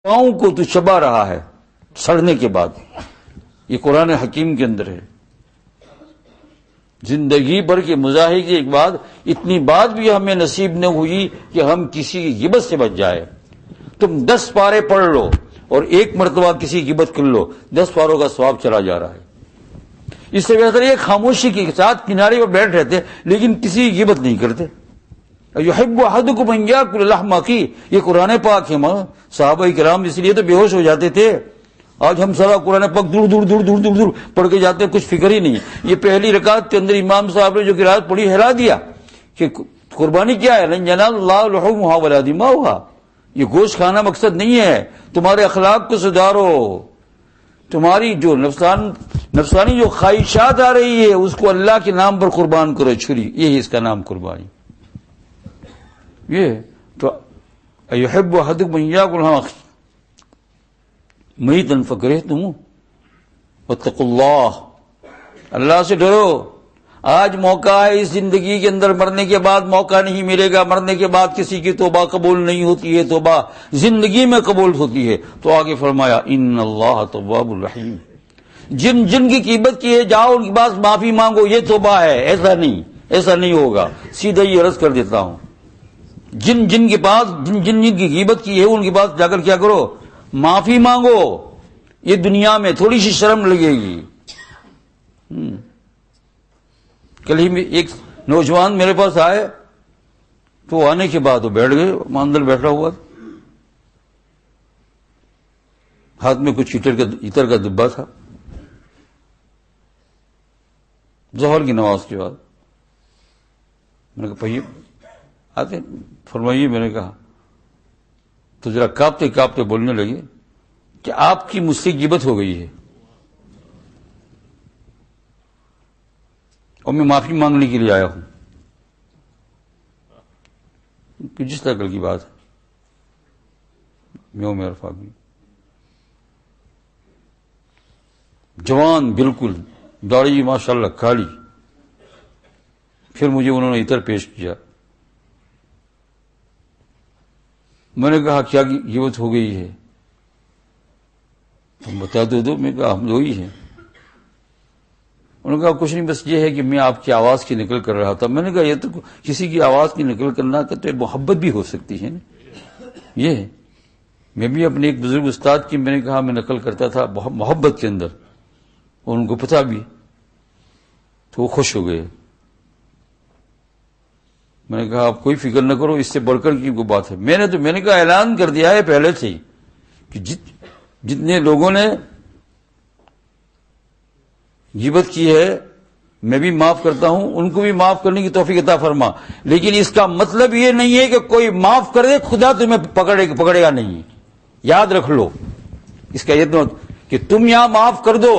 پاؤں کو تو چبا رہا ہے سڑنے کے بعد. یہ قرآن حکیم کے اندر ہے. زندگی بھر کے مظاہرے کے بعد اتنی بات بھی ہمیں نصیب نہ ہوئی کہ ہم کسی کی غیبت سے بچ جائے. تم 10 پارے پڑھ لو اور ایک مرتبہ کسی کی غیبت کر لو، 10 پاروں کا ثواب چلا جا رہا ہے. اس سے بہتر یہ خاموشی کے ساتھ کنارے پر بیٹھ رہتے لیکن کسی کی غیبت نہیں کرتے. یحب احدکم ان یاکل لحم اخیہ، یہ قرآن پاک ہے. صحابہ کرام اس لیے تو بے ہوش ہو جاتے تھے. آج ہم سارا قرآن پاک دور دور دور دور دور دور پڑھ کے جاتے ہیں، کچھ فکر ہی نہیں. یہ پہلی رکعت کے اندر امام صاحب نے جو قرات پڑھی ہلا دیا کہ قربانی کیا ہے، لن ینال اللہ لحومھا ولا دماؤھا. یہ گوشت کھانا مقصد نہیں ہے. تمہارے اخلاق کو سدھارو، تمہاری جو نفسانی جو خواہشات آ رہی ہے اس کو اللہ کے نام پر قربان کرو. چھری، یہی اس کا نام قربانی. یہ تو یحب احدکم ان یاکل لحم اخیہ میتا فکرہتموہ واتقوا اللہ. اللہ سے ڈرو. آج موقع ہے اس زندگی کے اندر، مرنے کے بعد موقع نہیں ملے گا. مرنے کے بعد کسی کی توبہ قبول نہیں ہوتی ہے، توبہ زندگی میں قبول ہوتی ہے. تو آگے فرمایا ان اللہ تواب الرحیم. جن کی غیبت کی ہے جاؤ ان کے پاس معافی مانگو، یہ توبہ ہے. ایسا نہیں ہوگا. سیدھا یہ عرض کر دیتا ہوں، جن کے پاس جن کی غیبت کی ہے ان کے پاس جا کر کیا کرو، معافی مانگو. یہ دنیا میں تھوڑی سی شرم لگے گی. کل ہی میں ایک نوجوان میرے پاس آئے تو آنے کے بعد وہ بیٹھ گئے، اندر بیٹھا ہوا، ہاتھ میں کچھ عطر کا ڈبہ تھا. ظہر کی نماز کے بعد میں نے کہا بھائی آتے فرمائیے. میں نے کہا تو ذرا کانپتے کانپتے بولنے لگے کہ آپ کی مجھ سے غیبت ہو گئی ہے اور میں معافی مانگنے کے لیے آیا ہوں. کہ جس طرح کی بات ہے میں عرفہ بھی جوان، بالکل داڑھی ماشاءاللہ کالی. پھر مجھے انہوں نے عطر پیش کیا. میں نے کہا کیا غیبت ہو گئی ہے؟ تم بتا دو. میں نے کہا ہم دو ہی ہیں. انہوں نے کہا کچھ نہیں، بس یہ ہے کہ میں آپ کی آواز کی نقل کر رہا تھا. میں نے کہا یہ تو کسی کی آواز کی نقل کرنا تو محبت بھی ہو سکتی ہے نا. یہ ہے. میں بھی اپنے ایک بزرگ استاد کی میں نے کہا میں نقل کرتا تھا محبت کے اندر، اور ان کو پتا بھی، تو وہ خوش ہو گئے. میں نے کہا آپ کوئی فکر نہ کرو، اس سے بڑھ کر کی کوئی بات ہے. میں نے کہا اعلان کر دیا ہے پہلے سے ہی کہ جتنے لوگوں نے غیبت کی ہے میں بھی معاف کرتا ہوں، ان کو بھی معاف کرنے کی توفیق عطا فرما. لیکن اس کا مطلب یہ نہیں ہے کہ کوئی معاف کر دے خدا تمہیں پکڑے گا نہیں. یاد رکھ لو اس کا یہ کہ تم یہاں معاف کر دو،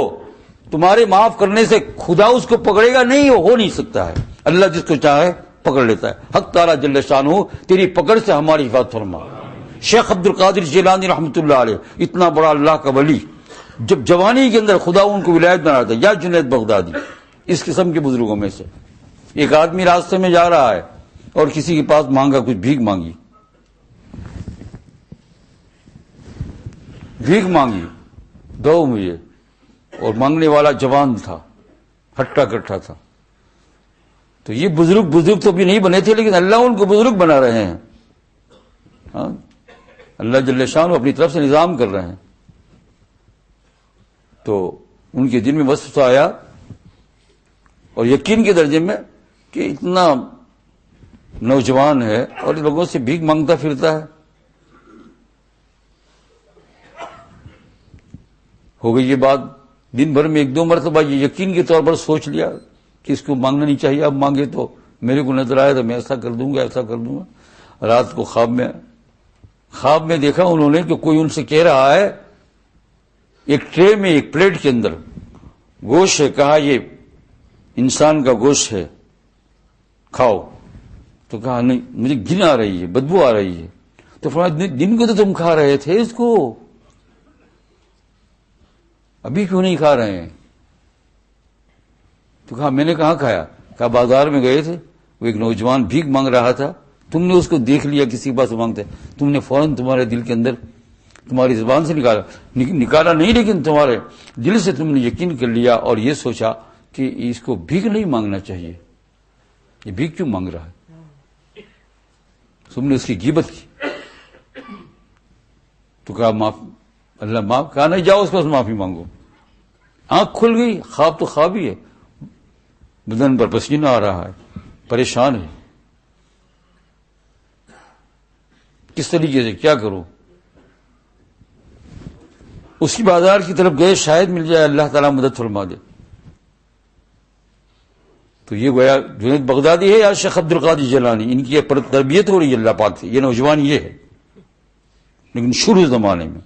تمہارے معاف کرنے سے خدا اس کو پکڑے گا نہیں، ہو نہیں سکتا ہے. اللہ جس کو چاہے پکڑ لیتا ہے. حق تعالیٰ جل شانہ تیری پکڑ سے ہماری حفاظت فرما. شیخ عبد القادر جیلانی رحمۃ اللہ علیہ، اتنا بڑا اللہ کا ولی، جب جوانی کے اندر خدا ان کو ولایت بنا رہا تھا. یا جنید بغدادی، اس قسم کے بزرگوں میں سے. ایک آدمی راستے میں جا رہا ہے اور کسی کے پاس مانگا، کچھ بھیک مانگی، دو مجھے. اور مانگنے والا جوان تھا، ہٹا کٹھا تھا. تو یہ بزرگ تو بھی نہیں بنے تھے، لیکن اللہ ان کو بزرگ بنا رہے ہیں. ہاں، اللہ جل شانہ اپنی طرف سے نظام کر رہے ہیں. تو ان کے دل میں وسوسہ آیا اور یقین کے درجے میں کہ اتنا نوجوان ہے اور لوگوں سے بھیک مانگتا پھرتا ہے. ہو گئی یہ بات. دن بھر میں 1-2 مرتبہ یہ یقین کے طور پر سوچ لیا کہ اس کو مانگنا نہیں چاہیے. اب مانگے تو میرے کو نظر آیا تو میں ایسا کر دوں گا. رات کو خواب میں دیکھا انہوں نے کہ کوئی ان سے کہہ رہا ہے ایک ٹرے میں، ایک پلیٹ کے اندر گوشت ہے. کہا یہ انسان کا گوشت ہے، کھاؤ. تو کہا نہیں، مجھے گھن آ رہی ہے، بدبو آ رہی ہے. تو فرمایا دن کو تو تم کھا رہے تھے اس کو، ابھی کیوں نہیں کھا رہے ہیں؟ تو کہا میں نے کہاں کھایا؟ کہا بازار میں گئے تھے، وہ ایک نوجوان بھیک مانگ رہا تھا، تم نے اس کو دیکھ لیا کسی کے پاس مانگتے، تم نے فوراً تمہارے دل کے اندر تمہاری زبان سے نکالا نہیں، لیکن تمہارے دل سے تم نے یقین کر لیا اور یہ سوچا کہ اس کو بھیک نہیں مانگنا چاہیے، یہ بھیک کیوں مانگ رہا ہے؟ تم نے اس کی غیبت کی تو کہا معاف، اللہ معاف، کہا نہیں جاؤ اس پاس معافی مانگو. آنکھ کھل گئی، خواب تو خواب ہی ہے، بدن پر پسینہ آ رہا ہے، پریشان ہے، کس طریقے سے کیا کروں؟ اس کی بازار کی طرف گئے، شاید مل جائے، اللہ تعالیٰ مدد فرما دے. تو یہ گویا جنید بغدادی ہے یا شیخ عبد القادر جیلانی، ان کی یہ تربیت ہو رہی ہے اللہ پاک سے. یہ نوجوان یہ ہے، لیکن شروع زمانے میں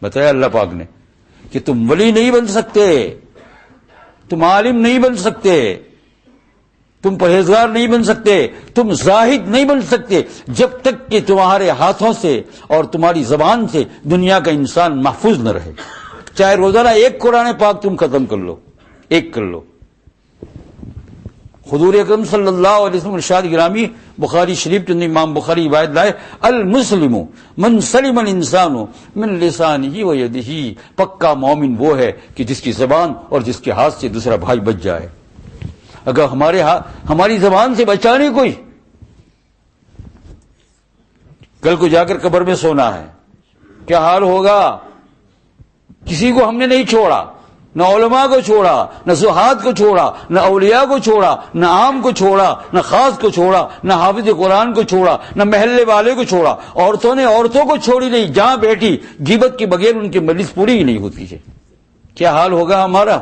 بتایا اللہ پاک نے کہ تم ولی نہیں بن سکتے، تم عالم نہیں بن سکتے، تم پرہیزگار نہیں بن سکتے، تم زاہد نہیں بن سکتے جب تک کہ تمہارے ہاتھوں سے اور تمہاری زبان سے دنیا کا انسان محفوظ نہ رہے. چاہے روزانہ ایک قرآن پاک تم ختم کر لو، ایک کر لو. حضور اکرم صلی اللہ علیہ وسلم ارشاد گرامی بخاری شریف کے اندر امام بخاری روایت لائے، المسلم من سلم الانسان من لسانہ و یدہ، پکا مومن وہ ہے کہ جس کی زبان اور جس کے ہاتھ سے دوسرا بھائی بچ جائے. اگر ہماری زبان سے بچا نہیں کوئی، کل کو جا کر قبر میں سونا ہے، کیا حال ہوگا؟ کسی کو ہم نے نہیں چھوڑا، نہ علماء کو چھوڑا، نہ زہاد کو چھوڑا، نہ اولیاء کو چھوڑا، نہ عام کو چھوڑا، نہ خاص کو چھوڑا، نہ حافظ قرآن کو چھوڑا، نہ محلے والے کو چھوڑا. عورتوں نے عورتوں کو چھوڑی نہیں، جہاں بیٹھی غیبت کے بغیر ان کی مجلس پوری ہی نہیں ہوتی ہے. کیا حال ہوگا ہمارا؟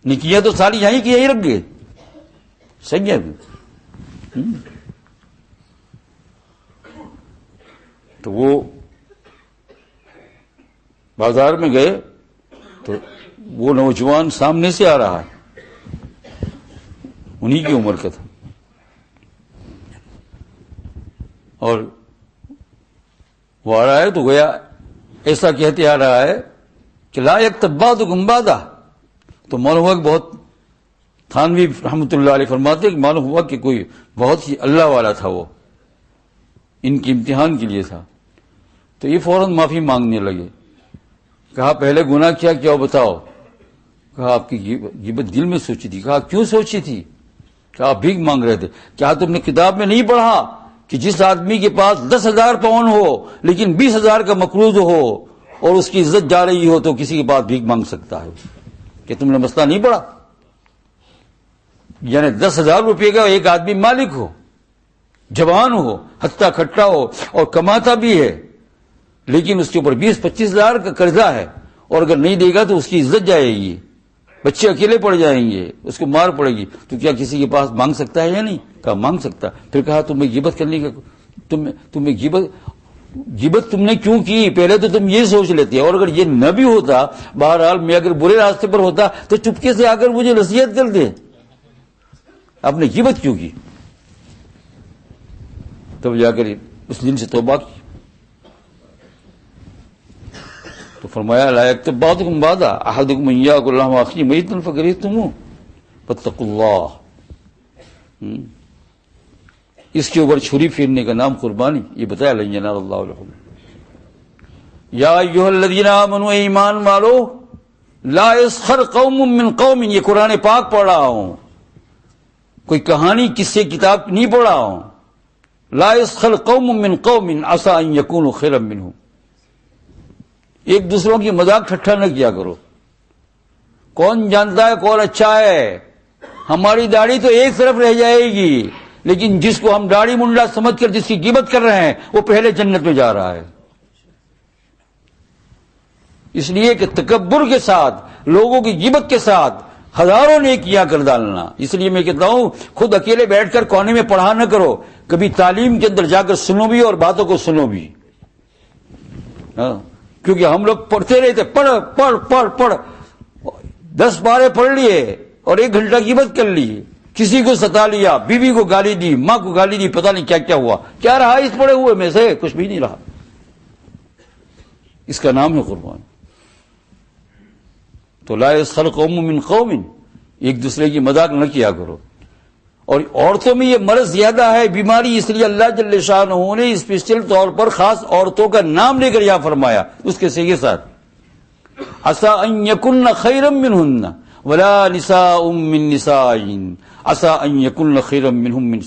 نکیاں تو ساری یہیں کی یہیں رکھ گئے. صحیح ہے. تو وہ بازار میں گئے تو وہ نوجوان سامنے سے آ رہا ہے، انہی کی عمر کا تھا، اور وہ آ رہا ہے تو گویا ایسا کہتے آ رہا ہے کہ لا یکتب بعضکم بعضا. تو معلوم ہوا کہ بہت، تھانوی رحمۃ اللہ علیہ فرماتے کہ معلوم ہوا کہ کوئی بہت ہی اللہ والا تھا، وہ ان کے امتحان کے لیے تھا. تو یہ فوراً معافی مانگنے لگے. کہا پہلے گناہ کیا کیا بتاؤ؟ کہا آپ کی غیبت دل میں سوچی تھی. کہا کیوں سوچی تھی؟ کہا آپ بھیک مانگ رہے تھے. کیا تم نے کتاب میں نہیں پڑھا کہ جس آدمی کے پاس 10,000 پاؤنڈ ہو لیکن 20,000 کا مقروض ہو اور اس کی عزت جا رہی ہو تو کسی کے پاس بھیک مانگ سکتا ہے؟ کہ تم نے مسئلہ نہیں پڑھا؟ یعنی 10,000 روپے کا ایک آدمی مالک ہو، جوان ہو، ہتھا کھٹا ہو اور کماتا بھی ہے، لیکن اس کے اوپر 20-25,000 کا قرضہ ہے، اور اگر نہیں دے گا تو اس کی عزت جائے گی، بچے اکیلے پڑ جائیں گے، اس کو مار پڑے گی. تو کیا کسی کے پاس مانگ سکتا ہے یا نہیں؟ کہا مانگ سکتا. پھر کہا تمہیں غیبت کرنے کا، تمہیں غیبت تم نے کیوں کی؟ پہلے تو تم یہ سوچ لیتے، اور اگر یہ نہ بھی ہوتا، بہرحال میں اگر برے راستے پر ہوتا تو چپکے سے آ کر مجھے نصیحت کر دے. آپ نے غیبت کیوں کی؟ تب جا کر اس دن سے توبہ کی. تو فرمایا لا یکتب بعضکم بعضا احدکم ان یاکل لحم اخیہ میتا فکرہتموہ فاتقوا اللہ. اس کے اوپر چھری پھیرنے کا نام قربانی. یہ بتایا لن ینال اللہ لحم. یا ایھا الذین آمنوا، ایمان والو، لا یسخر قوم من قوم، یہ قرآن پاک پڑھ رہا ہوں، کوئی کہانی قصے کتاب نہیں پڑھ رہا ہوں. لا یسخر قوم من قوم عسى ان یکونوا خیرا منهم. ایک دوسروں کی مذاق ٹھٹھا نہ کیا کرو. کون جانتا ہے کون اچھا ہے؟ ہماری داڑھی تو ایک طرف رہ جائے گی، لیکن جس کو ہم داڑھی منڈا سمجھ کر جس کی غیبت کر رہے ہیں وہ پہلے جنت میں جا رہا ہے. اس لیے کہ تکبر کے ساتھ، لوگوں کی غیبت کے ساتھ ہزاروں نیکیاں کر ڈالنا. اس لیے میں کہتا ہوں خود اکیلے بیٹھ کر کونے میں پڑھا نہ کرو، کبھی تعلیم کے اندر جا کر سنو بھی اور باتوں کو سنو بھی. کیونکہ ہم لوگ پڑھتے رہتے، پڑھ پڑھ پڑھ پڑھ، 10 پارے پڑھ لیے اور 1 گھنٹہ غیبت کر لی، کسی کو ستا لیا، بیوی کو گالی دی، ماں کو گالی دی، پتہ نہیں کیا کیا ہوا. کیا رہا اس پڑے ہوئے میں سے؟ کچھ بھی نہیں رہا. اس کا نام ہے قربان. تو لا یسخر قوم من قوم، ایک دوسرے کی مذاق نہ کیا کرو. اور عورتوں میں یہ مرض زیادہ ہے، بیماری، اس لیے اللہ جل شانہ نے اسپیشل طور پر خاص عورتوں کا نام لے کر یہاں فرمایا اس کے صحیح ساتھ، عسى ان يكن خيرا منهن ولا نساء من نساء عسى ان يكن خيرا منهم من